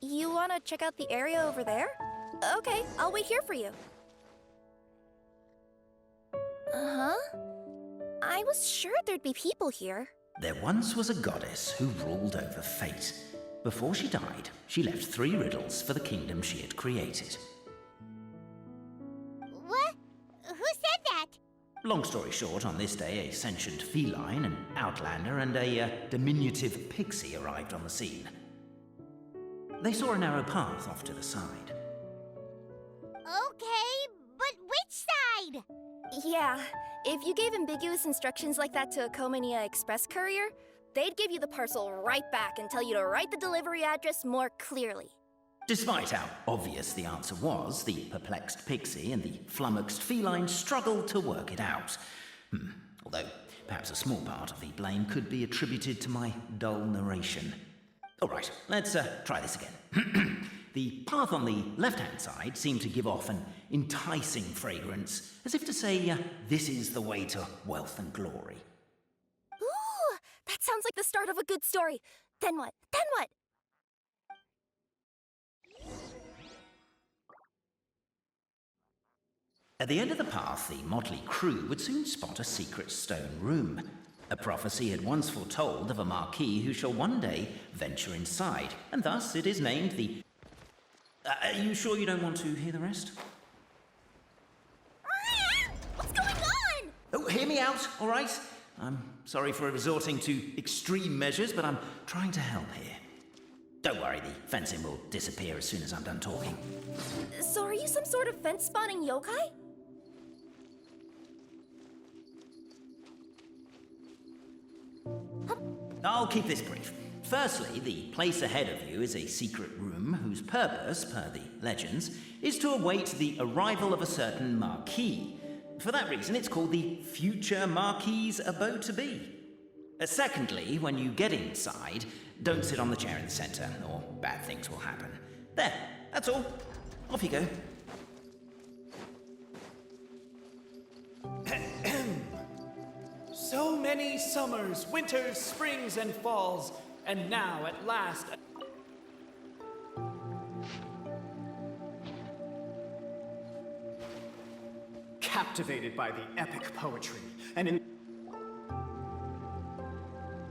You wanna check out the area over there? Okay, I'll wait here for you. Uh-huh. I was sure there'd be people here. There once was a goddess who ruled over fate. Before she died, she left 3 riddles for the kingdom she had created. What? Who said that? Long story short, on this day, a sentient feline, an outlander, and a diminutive pixie arrived on the scene. They saw a narrow path off to the side. Okay, but which side? Yeah, if you gave ambiguous instructions like that to a Comania Express courier, they'd give you the parcel right back and tell you to write the delivery address more clearly. Despite how obvious the answer was, the perplexed pixie and the flummoxed feline struggled to work it out. Although, perhaps a small part of the blame could be attributed to my dull narration. Alright, let's try this again. The path on the left-hand side seemed to give off an enticing fragrance, as if to say, this is the way to wealth and glory. Ooh, that sounds like the start of a good story. Then what? Then what? At the end of the path, the motley crew would soon spot a secret stone room. A prophecy had once foretold of a marquis who shall one day venture inside, and thus it is named the... Are you sure you don't want to hear the rest? What's going on? Oh, hear me out, all right? I'm sorry for resorting to extreme measures, but I'm trying to help here. Don't worry, the fencing will disappear as soon as I'm done talking. So are you some sort of fence-spawning yokai? I'll keep this brief. Firstly, the place ahead of you is a secret room whose purpose, per the legends, is to await the arrival of a certain marquis. For that reason, it's called the future marquis's abode to be. Secondly, when you get inside, don't sit on the chair in the center, or bad things will happen. There, that's all. Off you go. So many summers, winters, springs, and falls, and now at last... Captivated by the epic poetry, and in...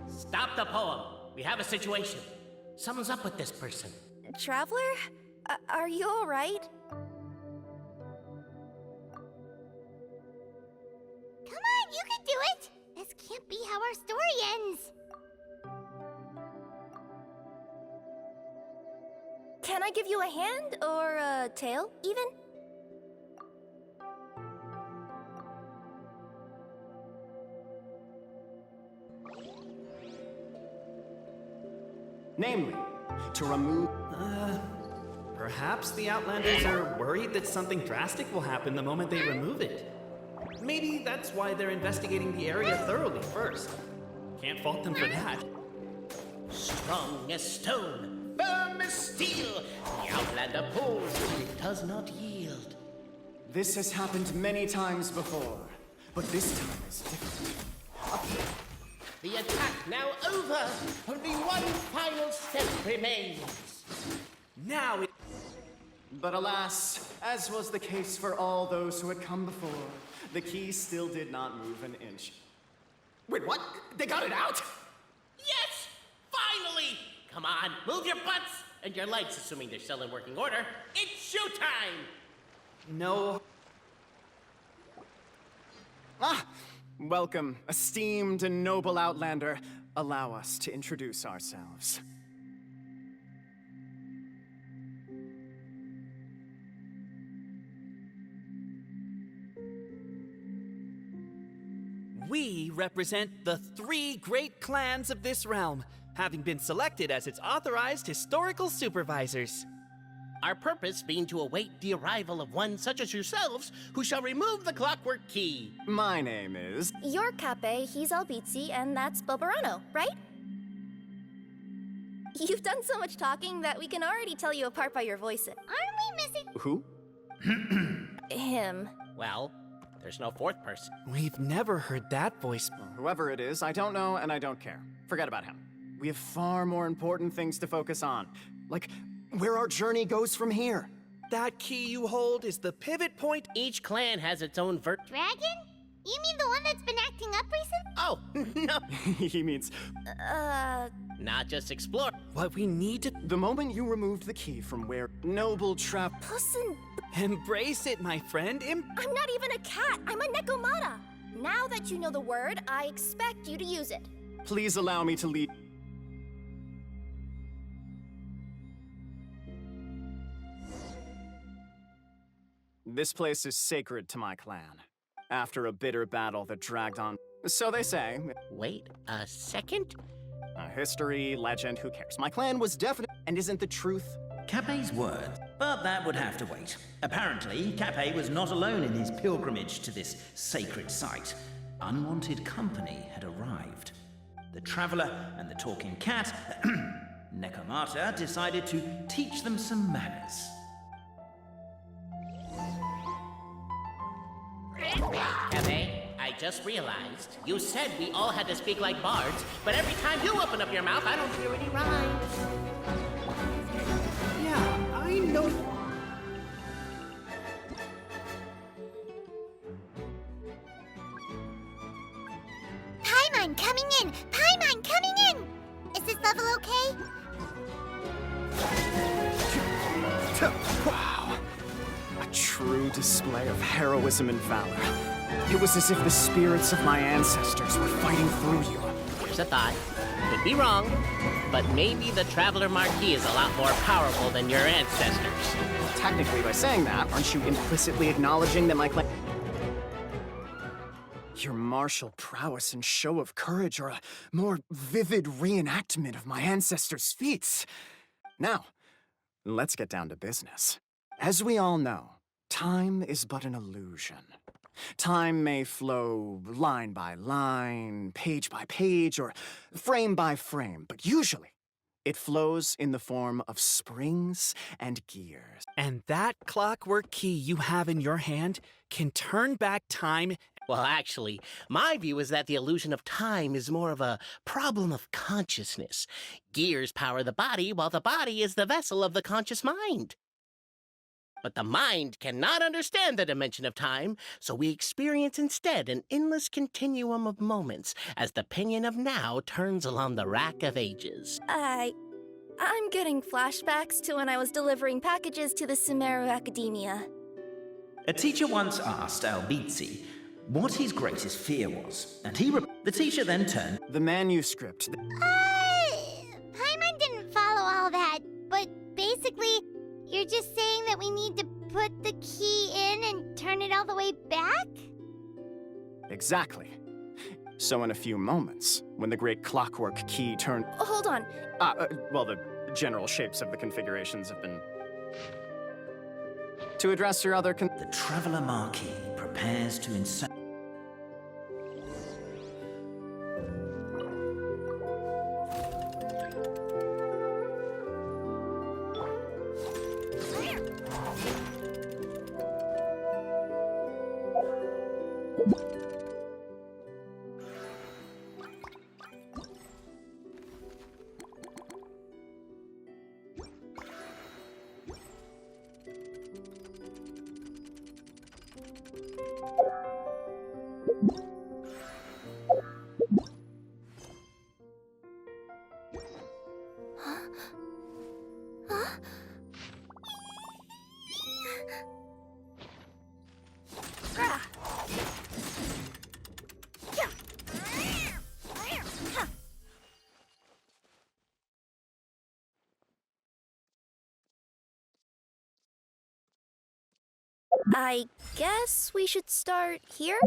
Stop the poem. We have a situation. Something's up with this person. Traveler? Are you alright? Come on, you can do it! This can't be how our story ends. Can I give you a hand, or a tail, even? Namely, to remove... Perhaps the Outlanders are worried that something drastic will happen the moment they remove it. Maybe that's why they're investigating the area thoroughly first. Can't fault them for that. Strong as stone, firm as steel, the Outlander pulls, but it does not yield. This has happened many times before, but this time is different. The attack now over. Only one final step remains. Now it... But alas, as was the case for all those who had come before, the key still did not move an inch. Wait, what? They got it out? Yes! Finally! Come on, move your butts! And your legs, assuming they're still in working order. It's showtime! No. Welcome, esteemed and noble Outlander. Allow us to introduce ourselves. We represent the 3 great clans of this realm, having been selected as its authorized historical supervisors. Our purpose being to await the arrival of one such as yourselves, who shall remove the clockwork key. My name is... You're Kape, he's Albizzi, and that's Bobarano, right? You've done so much talking that we can already tell you apart by your voices. Aren't we missing? Who? Him. Well, there's no fourth person. We've never heard that voice. Whoever it is, I don't know and I don't care. Forget about him. We have far more important things to focus on. Like where our journey goes from here. That key you hold is the pivot point. Each clan has its own Dragon? You mean the one that's been acting up recently? Oh, no. He means, Not just explore. What we need to the moment you removed the key from where Noble Trap... Puss in... embrace it, my friend. I'm not even a cat. I'm a Nekomata. Now that you know the word, I expect you to use it. Please allow me to lead... This place is sacred to my clan. After a bitter battle that dragged on... So they say. Wait a second? History, legend, who cares? My clan was definite, and isn't the truth? Capet's word, but that would have to wait. Apparently, Capet was not alone in his pilgrimage to this sacred site. Unwanted company had arrived. The traveler and the talking cat, Nekomata, decided to teach them some manners. Cafe, I just realized you said we all had to speak like bards, but every time you open up your mouth, I don't hear any rhymes. Yeah, I know. Paimon coming in! Paimon coming in! Is this level okay? Wow. A true display of heroism and valor. It was as if the spirits of my ancestors were fighting through you. Here's a thought. Could be wrong, but maybe the Traveler Marquis is a lot more powerful than your ancestors. Technically, by saying that, aren't you implicitly acknowledging that my clan... Your martial prowess and show of courage are a more vivid reenactment of my ancestors' feats. Now, let's get down to business. As we all know, time is but an illusion. Time may flow line by line, page by page, or frame by frame, but usually it flows in the form of springs and gears. And that clockwork key you have in your hand can turn back time. Well, actually, my view is that the illusion of time is more of a problem of consciousness. Gears power the body, while the body is the vessel of the conscious mind. But the mind cannot understand the dimension of time, so we experience instead an endless continuum of moments as the pinion of now turns along the rack of ages. I'm getting flashbacks to when I was delivering packages to the Sumeru Academia. A teacher once asked Albizzi what his greatest fear was, and the teacher then turned. The manuscript. Paimon didn't follow all that, but basically, you're just saying that we need to put the key in and turn it all the way back? Exactly. So in a few moments, when the great clockwork key turned... Hold on. Well, the general shapes of the configurations have been... To address your other The Traveler Marquis prepares to insert... I guess we should start here?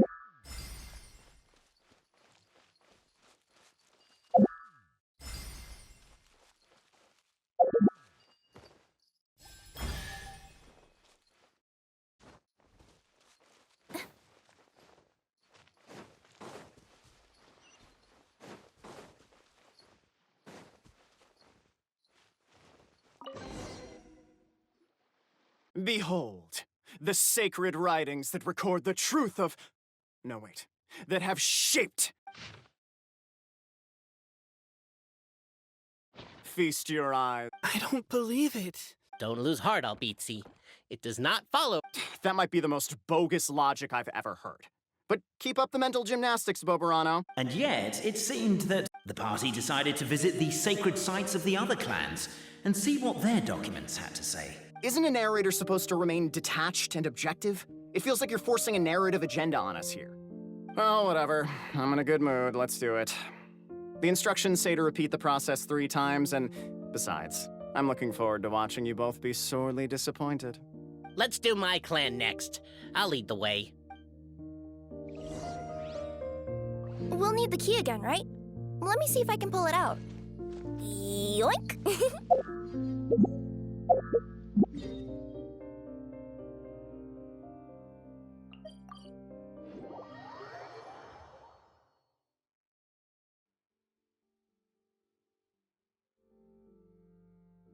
Behold, the sacred writings that record the truth of... No, wait. That have shaped... feast your eyes. I don't believe it. Don't lose heart, Albizzi. It does not follow. That might be the most bogus logic I've ever heard. But keep up the mental gymnastics, Boberano. And yet, it seemed that the party decided to visit the sacred sites of the other clans and see what their documents had to say. Isn't a narrator supposed to remain detached and objective? It feels like you're forcing a narrative agenda on us here. Well, whatever. I'm in a good mood. Let's do it. The instructions say to repeat the process 3 times, and besides, I'm looking forward to watching you both be sorely disappointed. Let's do my clan next. I'll lead the way. We'll need the key again, right? Let me see if I can pull it out. Yoink!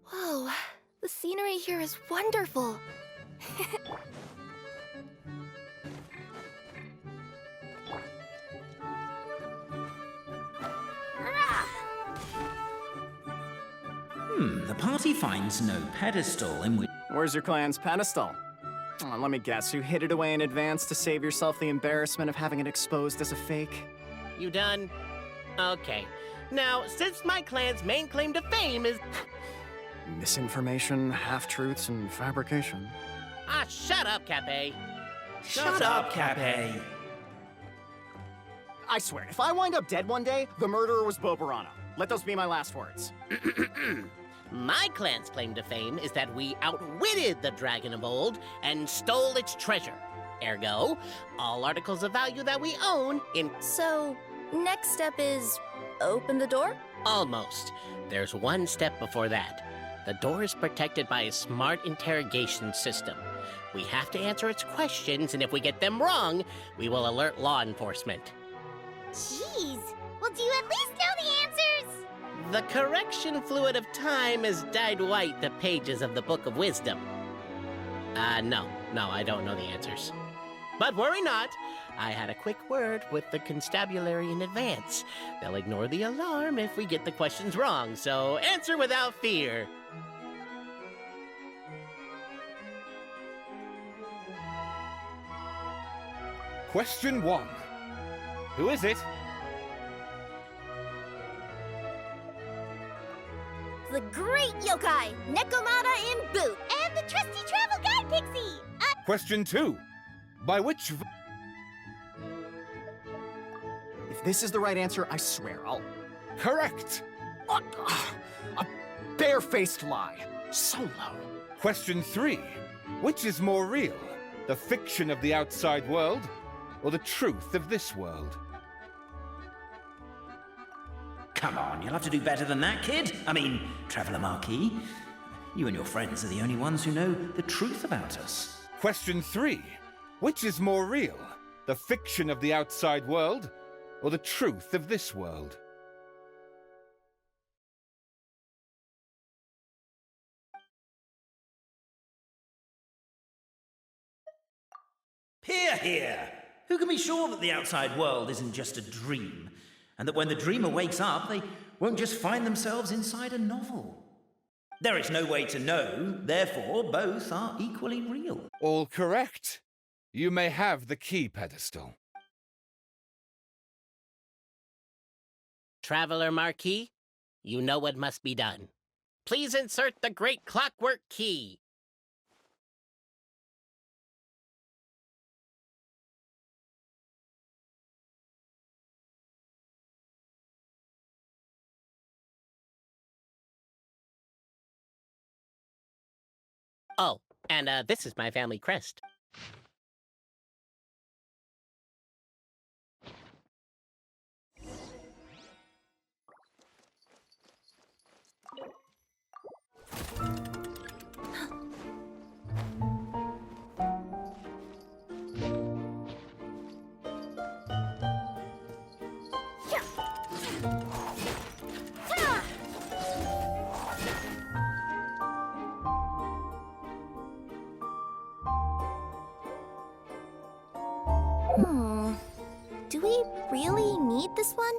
Whoa, the scenery here is wonderful. The party finds no pedestal in which... Where's your clan's pedestal? Let me guess, you hid it away in advance to save yourself the embarrassment of having it exposed as a fake? You done? Okay. Now, since my clan's main claim to fame is... Misinformation, half-truths, and fabrication. Ah, shut up, Cape. Shut up, Cape. I swear, if I wind up dead one day, the murderer was Boberano. Let those be my last words. My clan's claim to fame is that we outwitted the dragon of old and stole its treasure. Ergo, all articles of value that we own in... So, next step is open the door? Almost. There's one step before that. The door is protected by a smart interrogation system. We have to answer its questions, and if we get them wrong, we will alert law enforcement. Jeez. Well, do you at least know the answers? The correction fluid of time has dyed white the pages of the Book of Wisdom. No, I don't know the answers. But worry not. I had a quick word with the constabulary in advance. They'll ignore the alarm if we get the questions wrong, so answer without fear. Question 1. Who is it? The great yokai, Nekomata in boot. And the trusty travel guide, Pixie! Question 2. By which... If this is the right answer, I swear I'll... Correct! A barefaced lie. So low. Question 3. Which is more real? The fiction of the outside world, or the truth of this world? Come on, you'll have to do better than that, kid. I mean, Traveller Marquis. You and your friends are the only ones who know the truth about us. Question 3. Which is more real? The fiction of the outside world, or the truth of this world? Hear, hear! Who can be sure that the outside world isn't just a dream? And that when the dreamer wakes up, they won't just find themselves inside a novel? There is no way to know, therefore both are equally real. All correct. You may have the key pedestal. Traveler Marquis, you know what must be done. Please insert the great clockwork key. Oh, and this is my family crest. Do we really need this one?